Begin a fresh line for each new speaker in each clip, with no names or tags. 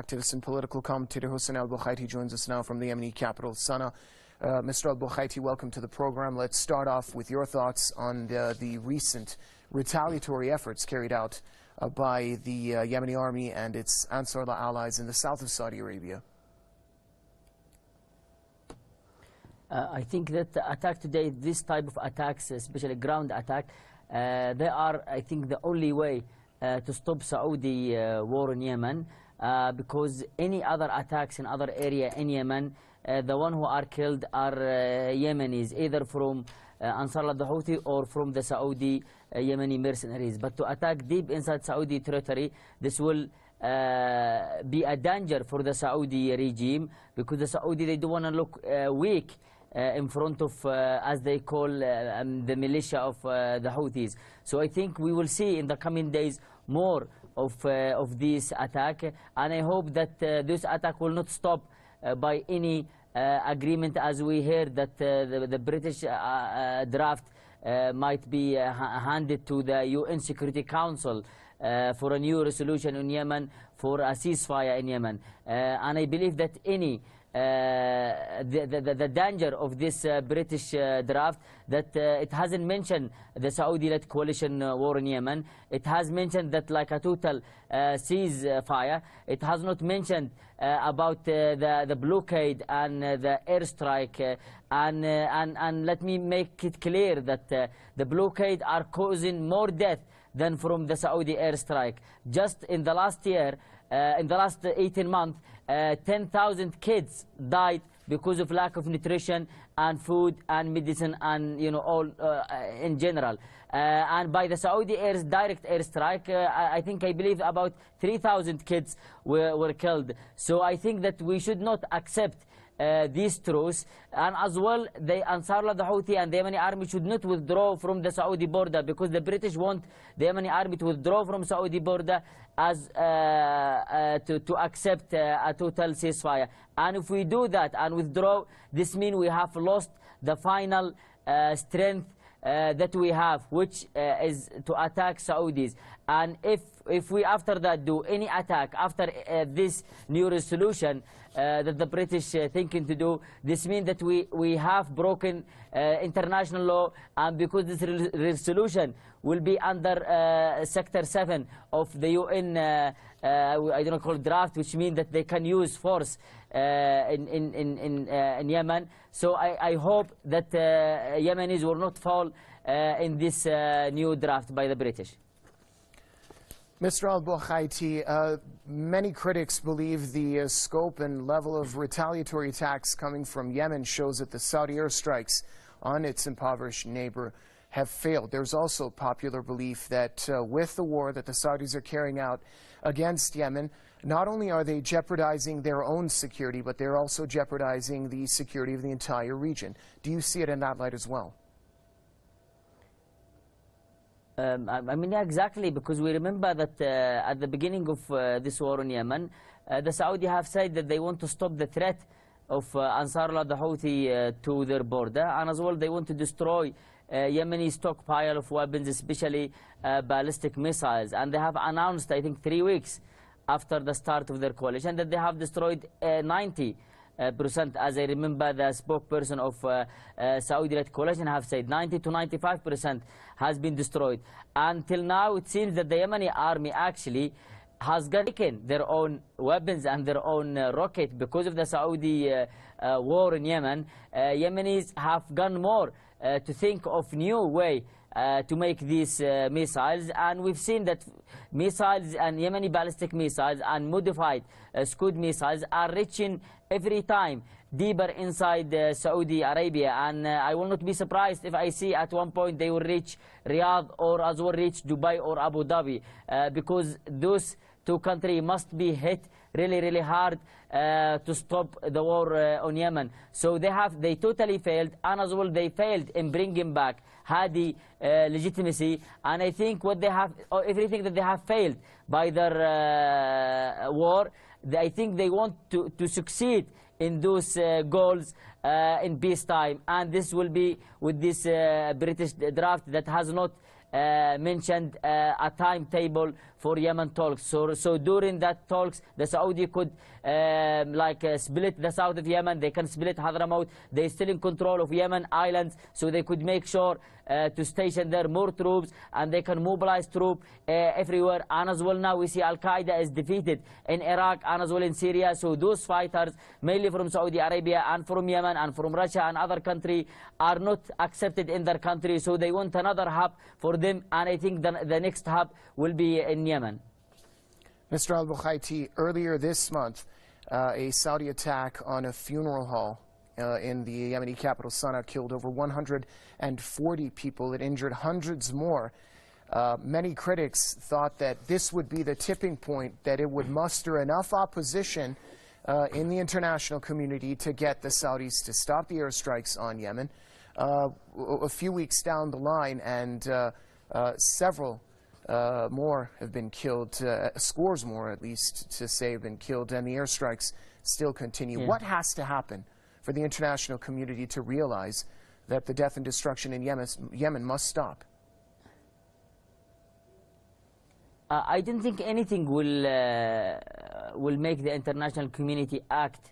activist and political commentator Hussein al-Bukhaiti joins us now from the Yemeni capital, Sana'a. Mr. al-Bukhaiti, welcome to the program. Let's start off with your thoughts on the recent retaliatory efforts carried out by the Yemeni army and its Ansarullah allies in the south of Saudi Arabia.
I think that the attack today, this type of attacks, especially ground attack, they are, I think, the only way to stop Saudi war in Yemen, because any other attacks in other area in Yemen, the one who are killed are Yemenis, either from Ansarullah the Houthi or from the Saudi Yemeni mercenaries. But to attack deep inside Saudi territory, this will be a danger for the Saudi regime, because the Saudi, they don't want to look weak in front of, as they call, the militia of the Houthis. So I think we will see in the coming days more of this attack, and I hope that this attack will not stop by any agreement, as we heard that the British draft might be handed to the UN Security Council for a new resolution in Yemen, for a ceasefire in Yemen. And I believe that any the danger of this British draft, that it hasn't mentioned the Saudi-led coalition war in Yemen. It has mentioned that like a total ceasefire. It has not mentioned about the blockade and the airstrike. And let me make it clear that the blockade are causing more death than from the Saudi airstrike. Just in the last year, in the last 18 months, 10,000 kids died because of lack of nutrition and food and medicine and all in general. And by the Saudi direct airstrike, I believe about 3,000 kids were killed. So I think that we should not accept these truths, and as well the Ansarullah the Houthi and the Yemeni army should not withdraw from the Saudi border, because the British want the Yemeni army to withdraw from Saudi border as to accept a total ceasefire. And if we do that and withdraw, this means we have lost the final strength that we have, which is to attack Saudis. And if we after that do any attack after this new resolution that the British thinking to do, this means that we have broken international law, and because this resolution will be under Sector 7 of the UN, I don't call draft, which means that they can use force in Yemen. So I hope that Yemenis will not fall in this new draft by the British.
Mr. al-Bukhaiti, many critics believe the scope and level of retaliatory attacks coming from Yemen shows that the Saudi airstrikes on its impoverished neighbor have failed. There's also popular belief that with the war that the Saudis are carrying out against Yemen, not only are they jeopardizing their own security, but they're also jeopardizing the security of the entire region. Do you see it in that light as well?
I mean, exactly, because we remember that at the beginning of this war in Yemen, the Saudi have said that they want to stop the threat of Ansarullah the Houthi to their border, and as well they want to destroy Yemeni stockpile of weapons, especially ballistic missiles. And they have announced, I think 3 weeks after the start of their coalition, that they have destroyed 90%, as I remember the spokesperson of Saudi-led coalition have said 90 to 95% has been destroyed. Until now, it seems that the Yemeni army actually has taken their own weapons and their own rocket because of the Saudi war in Yemen. Yemenis have gone more to think of new way to make these missiles, and we've seen that missiles and Yemeni ballistic missiles and modified Scud missiles are reaching every time deeper inside Saudi Arabia, and I will not be surprised if I see at one point they will reach Riyadh or as well reach Dubai or Abu Dhabi, because those two countries must be hit really hard to stop the war on Yemen. So they totally failed, and as well they failed in bringing back Hadi legitimacy. And I think what they have, everything that they have failed by their war, I think they want to succeed in those goals in peacetime. And this will be with this British draft that has not mentioned a timetable for Yemen talks. So during that talks, the Saudi could split the south of Yemen. They can split Hadramaut. They're still in control of Yemen islands, so they could make sure to station there more troops, and they can mobilize troops everywhere. And as well now we see Al-Qaeda is defeated in Iraq and as well in Syria. So those fighters, mainly from Saudi Arabia and from Yemen and from Russia and other countries, are not accepted in their country. So they want another hub for them, and I think the next hub will be in Yemen.
Mr. Al-Bukhaiti, earlier this month, a Saudi attack on a funeral hall in the Yemeni capital Sana'a killed over 140 people. It injured hundreds more. Many critics thought that this would be the tipping point, that it would muster enough opposition in the international community to get the Saudis to stop the airstrikes on Yemen. A few weeks down the line, and several more have been killed, scores more at least to say have been killed, and the airstrikes still continue. Yeah. What has to happen for the international community to realize that the death and destruction in Yemen must stop?
I don't think anything will make the international community act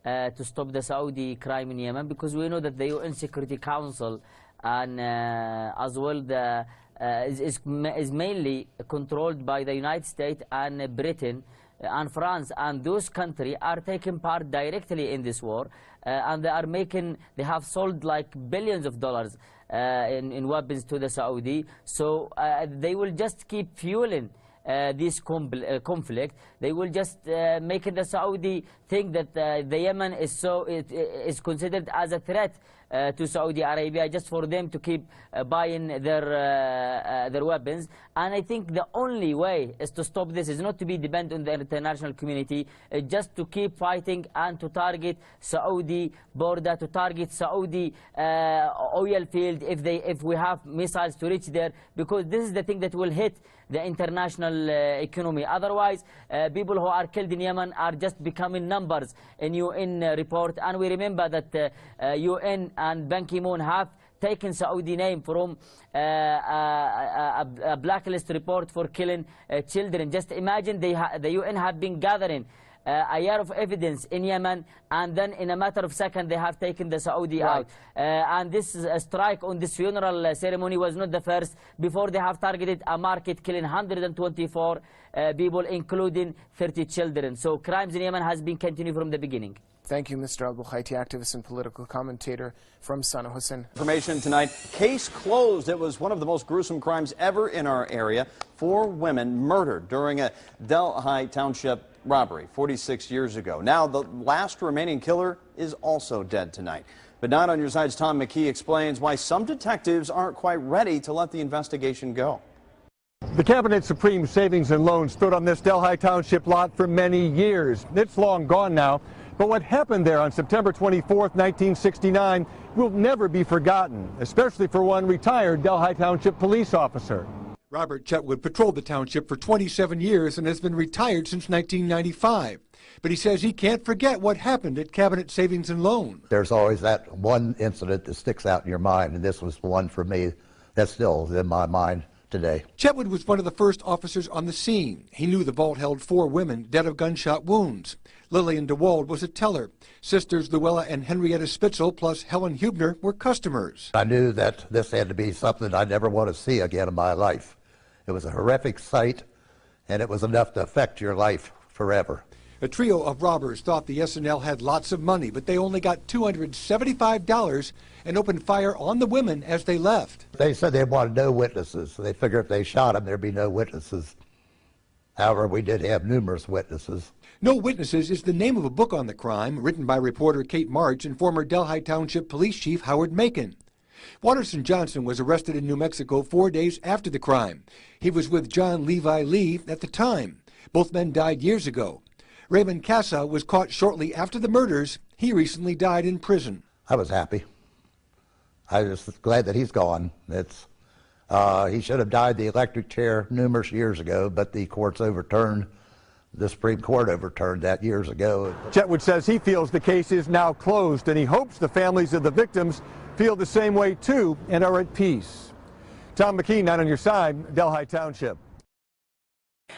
to stop the Saudi crime in Yemen, because we know that the UN Security Council and as well is mainly controlled by the United States and Britain and France, and those countries are taking part directly in this war, and they have sold like billions of dollars in weapons to the Saudi. So they will just keep fueling this conflict. They will just make the Saudi think that the Yemen is considered as a threat to Saudi Arabia, just for them to keep buying their weapons. And I think the only way is to stop this is not to be dependent on the international community, just to keep fighting and to target Saudi border, to target Saudi oil field if we have missiles to reach there, because this is the thing that will hit the international economy. Otherwise, people who are killed in Yemen are just becoming numbers in UN report. And we remember that UN and Ban Ki-moon have taken Saudi name from a blacklist report for killing children. Just imagine the UN have been gathering a year of evidence in Yemen, and then in a matter of seconds they have taken the Saudi out. And this strike on this funeral ceremony was not the first. Before, they have targeted a market, killing 124 people, including 30 children. So crimes in Yemen has been continued from the beginning.
Thank you, Mr. Al-Bukhaiti, activist and political commentator from Sana'a. Hussein.
Information tonight, case closed. It was one of the most gruesome crimes ever in our area. 4 women murdered during a Delhi Township robbery 46 years ago. Now the last remaining killer is also dead tonight. But Not on Your Side's Tom McKee explains why some detectives aren't quite ready to let the investigation go.
The Cabinet Supreme Savings and Loan stood on this Delhi Township lot for many years. It's long gone now, but what happened there on September 24th, 1969 will never be forgotten, especially for one retired Delhi Township police officer. Robert Chetwood patrolled the township for 27 years and has been retired since 1995. But he says he can't forget what happened at Cabinet Savings and Loan.
There's always that one incident that sticks out in your mind, and this was the one for me that's still in my mind today.
Chetwood was one of the first officers on the scene. He knew the vault held 4 women dead of gunshot wounds. Lillian DeWald was a teller. Sisters Luella and Henrietta Spitzel plus Helen Hubner were customers.
I knew that this had to be something I'd never want to see again in my life. It was a horrific sight, and it was enough to affect your life forever.
A trio of robbers thought the SNL had lots of money, but they only got $275 and opened fire on the women as they left.
They said they wanted no witnesses. So they figured if they shot them, there'd be no witnesses. However, we did have numerous witnesses.
No Witnesses is the name of a book on the crime, written by reporter Kate March and former Delhi Township Police Chief Howard Macon. Watterson Johnson was arrested in New Mexico 4 days after the crime. He was with John Levi Lee at the time. Both men died years ago. Raymond Casa was caught shortly after the murders. He recently died in prison.
I was happy. I was glad that he's gone. He should have died the electric chair numerous years ago, but the Supreme Court overturned that years ago.
Chetwood says he feels the case is now closed, and he hopes the families of the victims feel the same way too and are at peace. Tom McKee, 9 on your side, Delhi Township.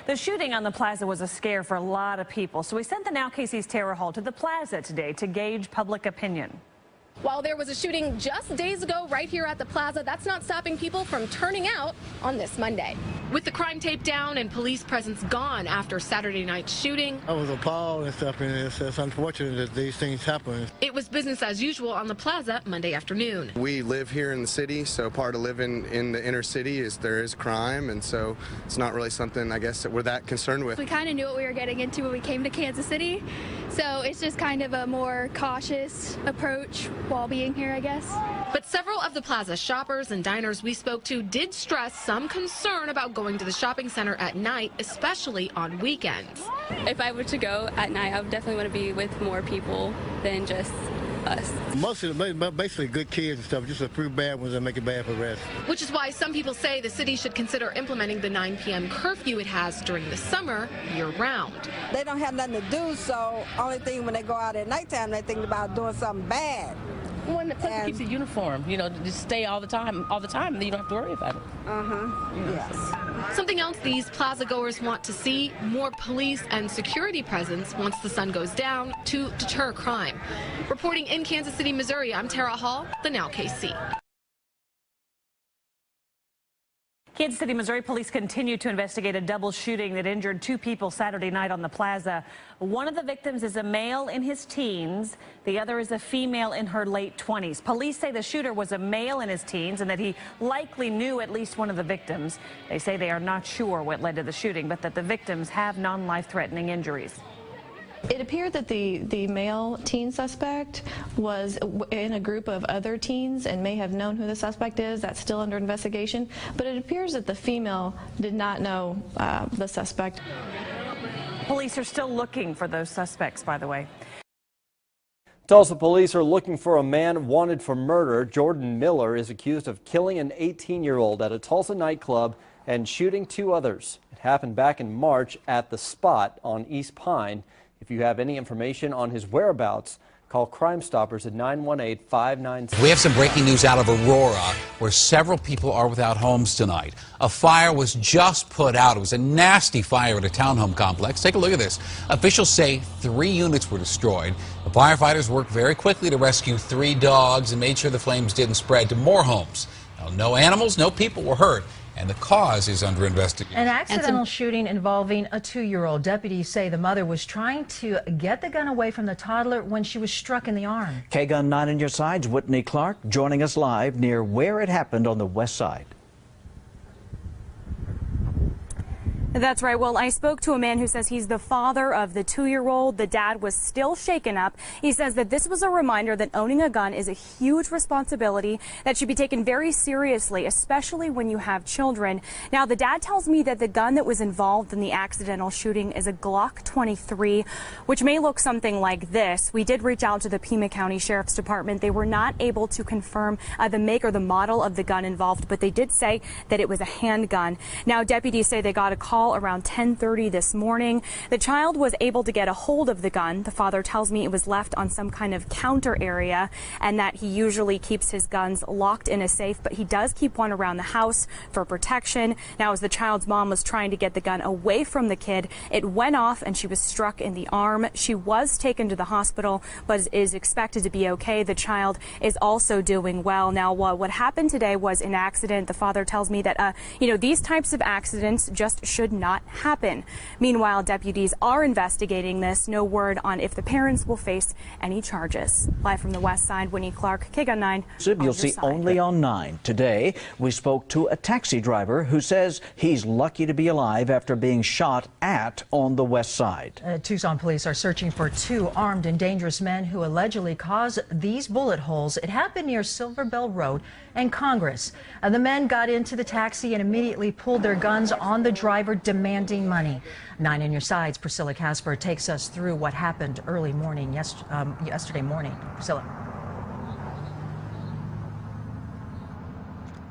The shooting on the plaza was a scare for a lot of people, so we sent the Now KC's Tara Hall to the plaza today to gauge public opinion.
While there was a shooting just days ago right here at the plaza, that's not stopping people from turning out on this Monday. With the crime tape down and police presence gone after Saturday night's shooting,
I was appalled and stuff, and it's unfortunate that these things happen.
it was business as usual on the plaza Monday afternoon.
We live here in the city, so part of living in the inner city is there is crime, and so it's not really something, I guess, that we're that concerned with.
We kind of knew what we were getting into when we came to Kansas City, so it's just kind of a more cautious approach while being here, I guess.
But several of the plaza shoppers and diners we spoke to did stress some concern about going to the shopping center at night, especially on weekends.
If I were to go at night, I would definitely want to be with more people than just us.
Most of them, basically good kids and stuff, just a few bad ones that make it bad for the rest.
Which is why some people say the city should consider implementing the 9 p.m. curfew it has during the summer year-round.
They don't have nothing to do, so only thing when they go out at nighttime, they think about doing something bad.
Well, the place keeps a uniform, you know, just stay all the time, and then you don't have to worry about it.
Yes.
Something else these plaza goers want to see, more police and security presence once the sun goes down to deter crime. Reporting in Kansas City, Missouri, I'm Tara Hall, the Now KC.
Kansas City, Missouri police continue to investigate a double shooting that injured 2 people Saturday night on the plaza. One of the victims is a male in his teens. The other is a female in her late 20s. Police say the shooter was a male in his teens and that he likely knew at least one of the victims. They say they are not sure what led to the shooting, but that the victims have non-life-threatening injuries.
It appeared that the male teen suspect was in a group of other teens and may have known who the suspect is. That's still under investigation. But it appears that the female did not know the suspect.
Police are still looking for those suspects, by the way.
Tulsa police are looking for a man wanted for murder. Jordan Miller is accused of killing an 18-year-old at a Tulsa nightclub and shooting 2 others. It happened back in March at The Spot on East Pine. If you have any information on his whereabouts, call Crime Stoppers at 918-596.
We have some breaking news out of Aurora, where several people are without homes tonight. A fire was just put out. It was a nasty fire at a townhome complex. Take a look at this. Officials say 3 units were destroyed. The firefighters worked very quickly to rescue 3 dogs and made sure the flames didn't spread to more homes. Now, no animals, no people were hurt, and the cause is under investigation.
An accidental shooting involving a 2-year-old. Deputies say the mother was trying to get the gun away from the toddler when she was struck in the arm.
KGUN 9 on your side's Whitney Clark joining us live near where it happened on the west side.
That's right. Well, I spoke to a man who says he's the father of the 2-year-old. The dad was still shaken up. He says that this was a reminder that owning a gun is a huge responsibility that should be taken very seriously, especially when you have children. Now, the dad tells me that the gun that was involved in the accidental shooting is a Glock 23, which may look something like this. We did reach out to the Pima County Sheriff's Department. They were not able to confirm the make or the model of the gun involved, but they did say that it was a handgun. Now, deputies say they got a call around 10:30 this morning. The child was able to get a hold of the gun. The father tells me it was left on some kind of counter area and that he usually keeps his guns locked in a safe, but he does keep one around the house for protection. Now, as the child's mom was trying to get the gun away from the kid, it went off and she was struck in the arm. She was taken to the hospital, but is expected to be okay. The child is also doing well. Now, what happened today was an accident. The father tells me that, these types of accidents just should not happen. Meanwhile, deputies are investigating this. No word on if the parents will face any charges. Live from the west side, Whitney Clark, KGUN 9.
You'll see only on 9. Today, we spoke to a taxi driver who says he's lucky to be alive after being shot at on the west side.
Tucson police are searching for 2 armed and dangerous men who allegedly caused these bullet holes. It happened near Silver Bell Road and Congress. The men got into the taxi and immediately pulled their guns on the driver, demanding money. 9 on your sides, Priscilla Casper takes us through what happened early morning, yesterday morning. Priscilla.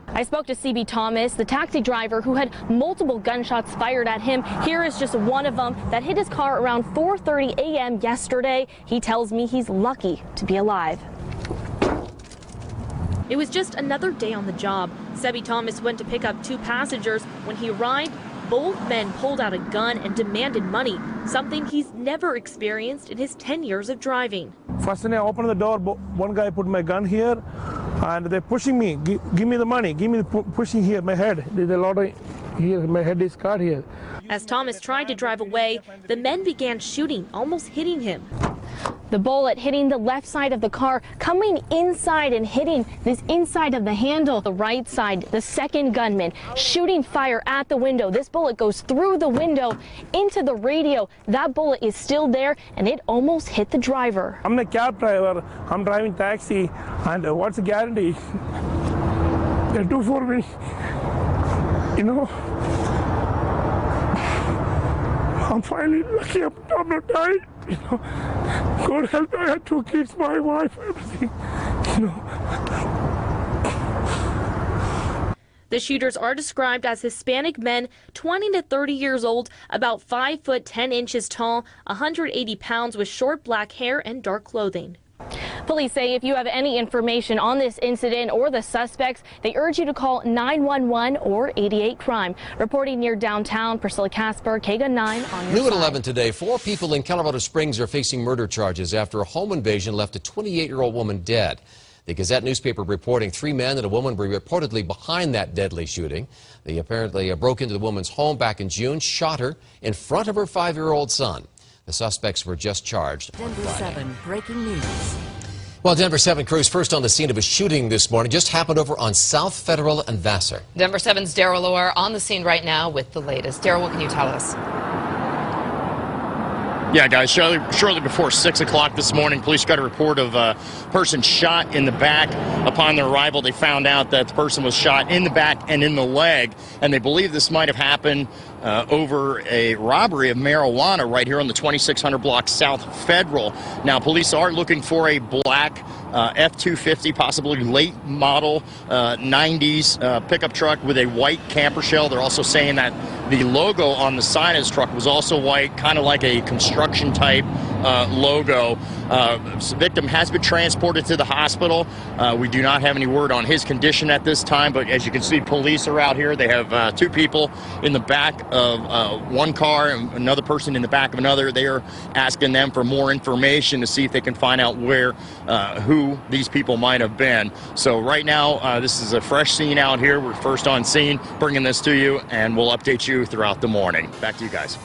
I spoke to CB Thomas, the taxi driver who had multiple gunshots fired at him. Here is just one of them that hit his car around 4:30 a.m. yesterday. He tells me he's lucky to be alive. It was just another day on the job. Sebby Thomas went to pick up 2 passengers. When he arrived, both men pulled out a gun and demanded money, something he's never experienced in his 10 years of driving.
First when I opened the door, one guy put my gun here, and they're pushing me. Give me the money. Give me the pushing here, my head. There's a lot of here. My head is cut here.
As Thomas tried to drive away, the men began shooting, almost hitting him. The bullet hitting the left side of the car, coming inside and hitting this inside of the handle. The right side, the second gunman shooting fire at the window. This bullet goes through the window into the radio. That bullet is still there, and it almost hit the driver.
I'm the cab driver. I'm driving taxi, and what's the guarantee? They'll do for me. You know, I'm finally lucky. I'm not dying. You know, God help me. I had 2 kids, my wife, everything. You know.
The shooters are described as Hispanic men, 20 to 30 years old, about 5 foot 10 inches tall, 180 pounds, with short black hair and dark clothing. Police say if you have any information on this incident or the suspects, they urge you to call 911 or 88 Crime. Reporting near downtown, Priscilla Casper, KGUN 9 on your
New at
side.
11 today, 4 people in Colorado Springs are facing murder charges after a home invasion left a 28-year-old woman dead. The Gazette newspaper reporting 3 men and a woman were reportedly behind that deadly shooting. They apparently broke into the woman's home back in June, shot her in front of her 5-year-old son. The suspects were just charged.
Denver 7 breaking news.
Well, Denver 7 crews first on the scene of a shooting this morning. Just happened over on South Federal and Vassar.
Denver 7's Daryl Lohr on the scene right now with the latest. Daryl, what can you tell us?
Yeah, guys, shortly before 6 o'clock this morning, police got a report of a person shot in the back. Upon their arrival, they found out that the person was shot in the back and in the leg, and they believe this might have happened over a robbery of marijuana right here on the 2600 block South Federal. Now, police are looking for a black F-250, possibly late model 90s pickup truck with a white camper shell. They're also saying that the logo on the side of this truck was also white, kind of like a construction type logo. The victim has been transported to the hospital. We do not have any word on his condition at this time, but as you can see, police are out here. They have 2 people in the back of one car and another person in the back of another. They are asking them for more information to see if they can find out where, who these people might have been. So right now, this is a fresh scene out here. We're first on scene, bringing this to you, and we'll update you throughout the morning. Back to you guys.